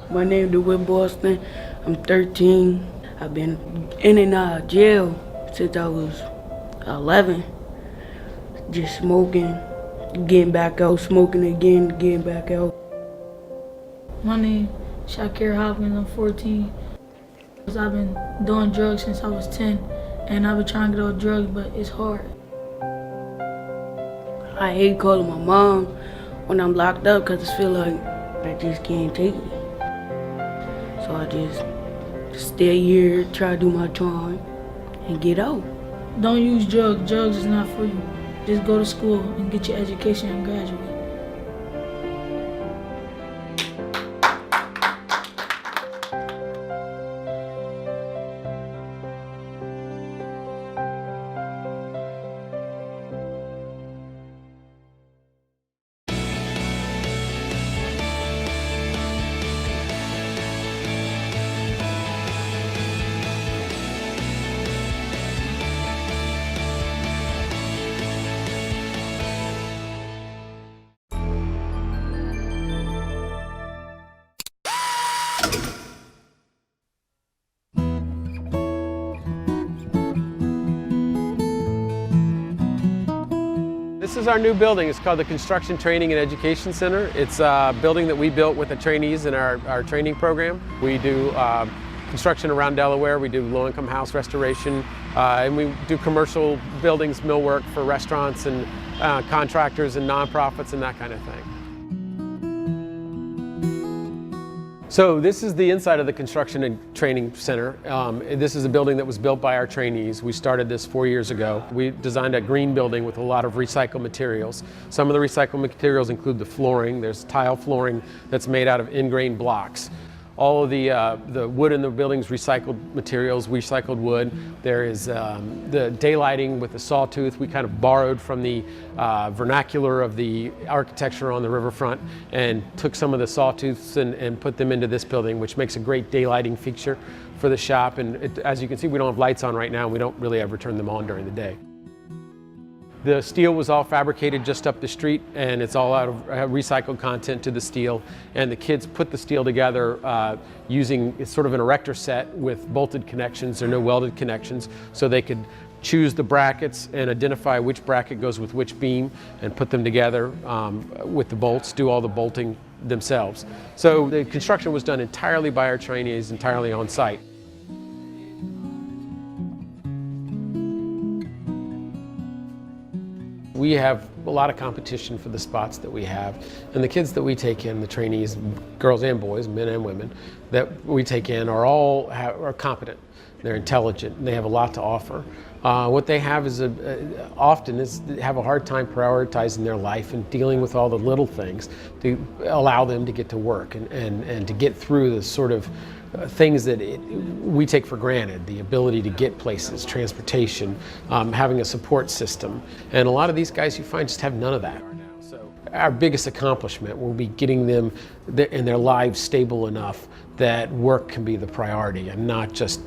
My name is DeWitt Boston. I'm 13. I've been in and out of jail since I was 11. Just smoking, getting back out, smoking again, getting back out. My name is Shakir Hopkins. I'm 14. I've been doing drugs since I was 10, and I've been trying to get off drugs, but it's hard. I hate calling my mom when I'm locked up because I feel like I just can't take it. So I just stay here, try to do my time, and get out. Don't use drugs. Drugs is not for you. Just go to school and get your education and graduate. This is our new building. It's called the Construction Training and Education Center. It's a building that we built with the trainees in our training program. We do construction around Delaware. We do low-income house restoration, and we do commercial buildings, millwork for restaurants and contractors and nonprofits and that kind of thing. So this is the inside of the Construction and Training Center. This is a building that was built by our trainees. We started this 4 years ago. We designed a green building with a lot of recycled materials. Some of the recycled materials include the flooring. There's tile flooring that's made out of ingrained blocks. All of the wood in the building's recycled materials, recycled wood. There is the daylighting with the sawtooth. We kind of borrowed from the vernacular of the architecture on the riverfront and took some of the sawtooths and put them into this building, which makes a great daylighting feature for the shop. And as you can see, we don't have lights on right now. We don't really ever turn them on during the day. The steel was all fabricated just up the street, and it's all out of recycled content to the steel. And the kids put the steel together using sort of an erector set with bolted connections. There are no welded connections, so they could choose the brackets and identify which bracket goes with which beam and put them together with the bolts, do all the bolting themselves. So the construction was done entirely by our trainees, entirely on site. We have a lot of competition for the spots that we have, and the kids that we take in, the trainees, girls and boys, men and women, that we take in are competent. They're intelligent, and they have a lot to offer. What they have is often have a hard time prioritizing their life and dealing with all the little things to allow them to get to work and to get through the sort of things that we take for granted, the ability to get places, transportation, having a support system. And a lot of these guys you find just have none of that. So our biggest accomplishment will be getting them in their lives stable enough that work can be the priority and not just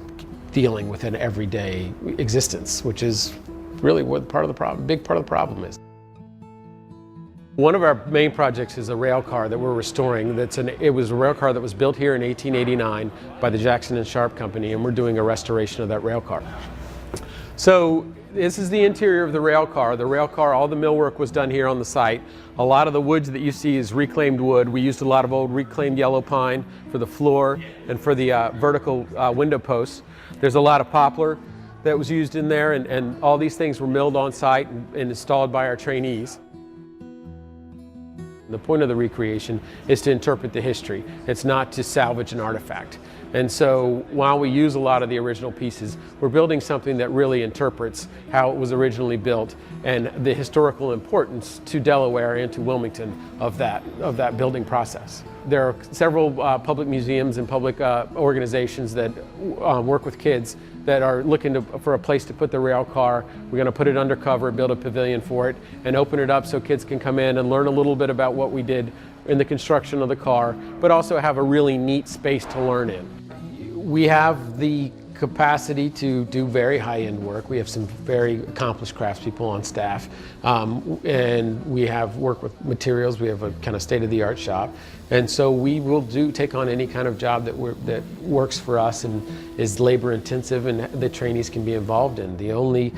dealing with an everyday existence, which is really what big part of the problem is. One of our main projects is a rail car that we're restoring. It was a rail car that was built here in 1889 by the Jackson and Sharp Company, and we're doing a restoration of that rail car. So this is the interior of the rail car. The rail car, all the millwork was done here on the site. A lot of the wood that you see is reclaimed wood. We used a lot of old reclaimed yellow pine for the floor and for the vertical window posts. There's a lot of poplar that was used in there, and all these things were milled on site and installed by our trainees. The point of the recreation is to interpret the history. It's not to salvage an artifact. And so while we use a lot of the original pieces, we're building something that really interprets how it was originally built and the historical importance to Delaware and to Wilmington of that building process. There are several public museums and public organizations that work with kids that are looking for a place to put the rail car. We're going to put it undercover, build a pavilion for it, and open it up so kids can come in and learn a little bit about what we did in the construction of the car, but also have a really neat space to learn in. We have the capacity to do very high-end work. We have some very accomplished craftspeople on staff, and we have work with materials. We have a kind of state-of-the-art shop, and so we will take on any kind of job that works for us and is labor-intensive and the trainees can be involved in. The only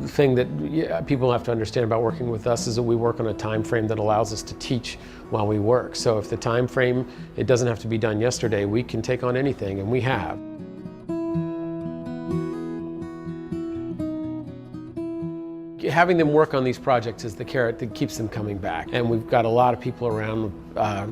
thing that people have to understand about working with us is that we work on a time frame that allows us to teach while we work. So if the time frame, it doesn't have to be done yesterday, we can take on anything, and we have. Having them work on these projects is the carrot that keeps them coming back. And we've got a lot of people around,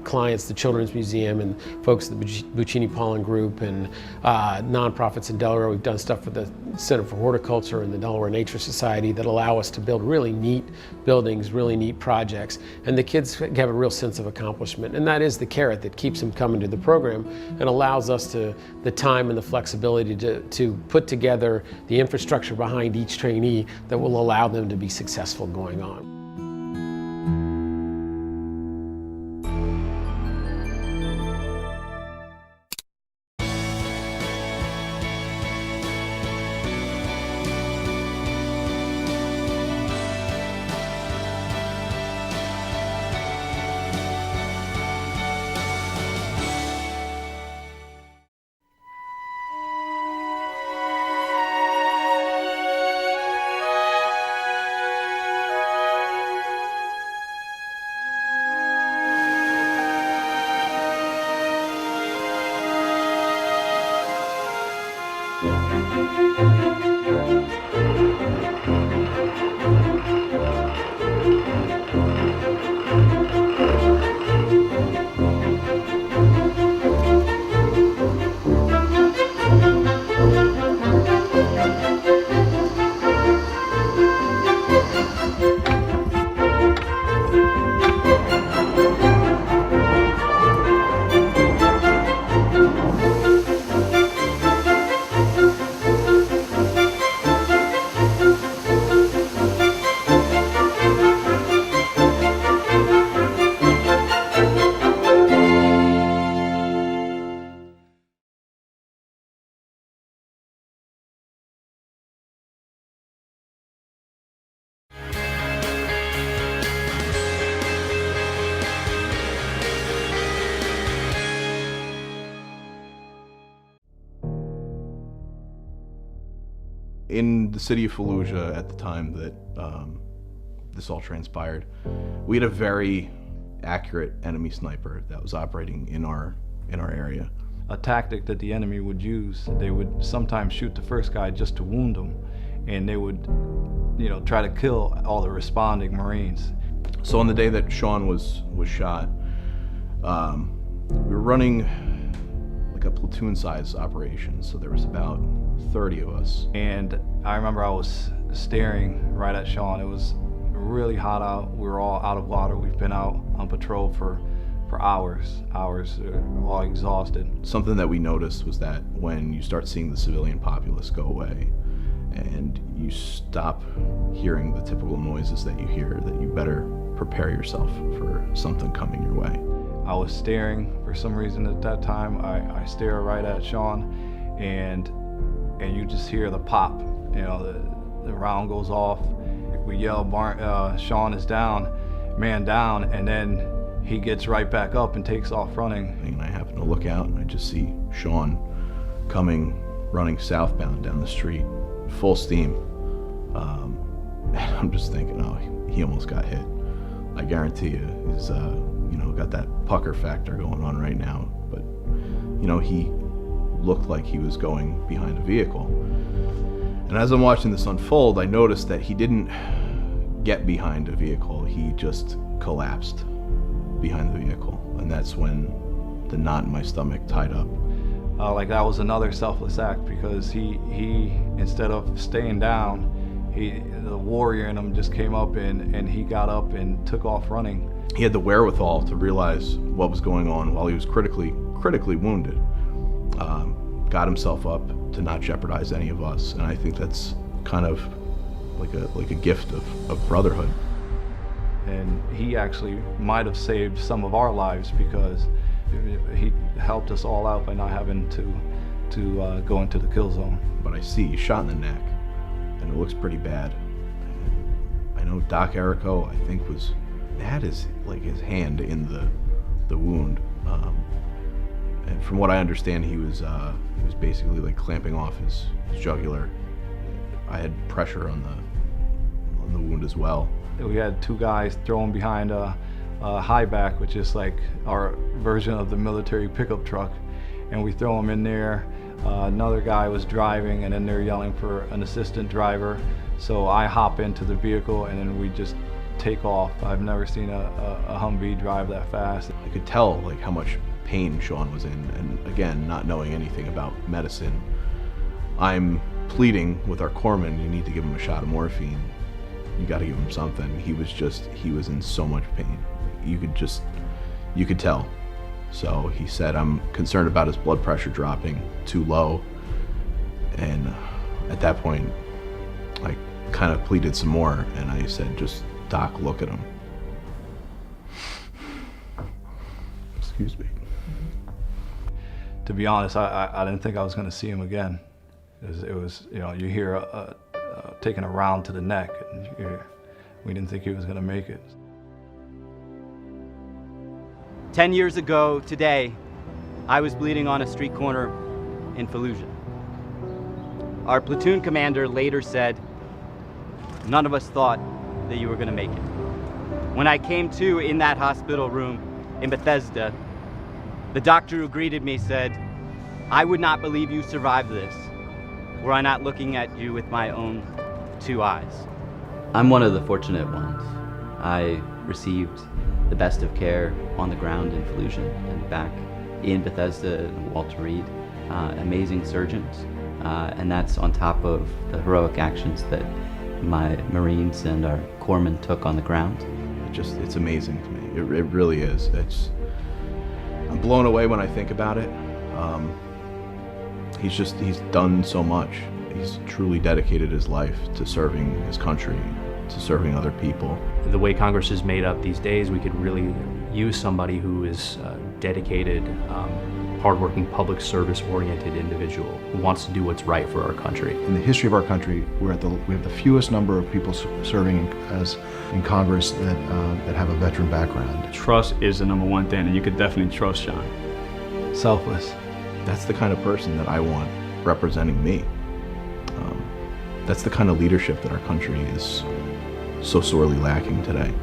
clients, the Children's Museum and folks at the Buccini Pollen Group and nonprofits in Delaware. We've done stuff with the Center for Horticulture and the Delaware Nature Society that allow us to build really neat buildings, really neat projects. And the kids have a real sense of accomplishment. And that is the carrot that keeps them coming to the program and allows us the time and the flexibility to put together the infrastructure behind each trainee that will allow them to be successful going on. In the city of Fallujah at the time that this all transpired, we had a very accurate enemy sniper that was operating in our area. A tactic that the enemy would use, they would sometimes shoot the first guy just to wound him, and they would, try to kill all the responding Marines. So on the day that Sean was shot, we were running like a platoon-size operation, so there was about 30 of us. And I remember I was staring right at Sean. It was really hot out. We were all out of water. We've been out on patrol for hours, all exhausted. Something that we noticed was that when you start seeing the civilian populace go away and you stop hearing the typical noises that you hear, that you better prepare yourself for something coming your way. I was staring for some reason at that time. I stare right at Sean, and you just hear the pop. The round goes off. We yell, Sean is down, man down, and then he gets right back up and takes off running. And I happen to look out and I just see Sean running southbound down the street, full steam. And I'm just thinking, oh, he almost got hit. I guarantee you, he's got that pucker factor going on right now. But, he looked like he was going behind a vehicle. And as I'm watching this unfold, I noticed that he didn't get behind a vehicle. He just collapsed behind the vehicle. And that's when the knot in my stomach tied up. That was another selfless act, because he instead of staying down, the warrior in him just came up and he got up and took off running. He had the wherewithal to realize what was going on while he was critically wounded. Got himself up to not jeopardize any of us, and I think that's kind of like a gift of brotherhood. And he actually might have saved some of our lives, because he helped us all out by not having to to go into the kill zone. But I see he's shot in the neck, and it looks pretty bad. I know Doc Errico, I think, had his hand in the wound, and from what I understand, he was basically like clamping off his jugular. I had pressure on the wound as well. We had 2 guys thrown behind a high back, which is like our version of the military pickup truck, and we throw them in there. Another guy was driving, and then they're yelling for an assistant driver. So I hop into the vehicle, and then we just take off. I've never seen a Humvee drive that fast. I could tell like how much pain Sean was in, and again, not knowing anything about medicine, I'm pleading with our corpsman, you need to give him a shot of morphine. You got to give him something. He was in so much pain. You could tell. So he said, I'm concerned about his blood pressure dropping too low. And at that point, I kind of pleaded some more, and I said, just, Doc, look at him. Excuse me. To be honest, I didn't think I was going to see him again. It was, you hear taking a round to the neck, and we didn't think he was going to make it. 10 years ago today, I was bleeding on a street corner in Fallujah. Our platoon commander later said, none of us thought that you were going to make it. When I came to in that hospital room in Bethesda, the doctor who greeted me said, I would not believe you survived this were I not looking at you with my own 2 eyes. I'm one of the fortunate ones. I received the best of care on the ground in Fallujah and back in Bethesda and Walter Reed. Amazing surgeons, and that's on top of the heroic actions that my Marines and our corpsmen took on the ground. It's amazing to me. It really is. I'm blown away when I think about it. He's done so much. He's truly dedicated his life to serving his country, to serving other people. The way Congress is made up these days, we could really use somebody who is dedicated, hardworking, public service-oriented individual who wants to do what's right for our country. In the history of our country, we have the fewest number of people serving in Congress that have a veteran background. Trust is the #1 thing, and you could definitely trust Sean. Selfless. That's the kind of person that I want representing me. That's the kind of leadership that our country is so sorely lacking today.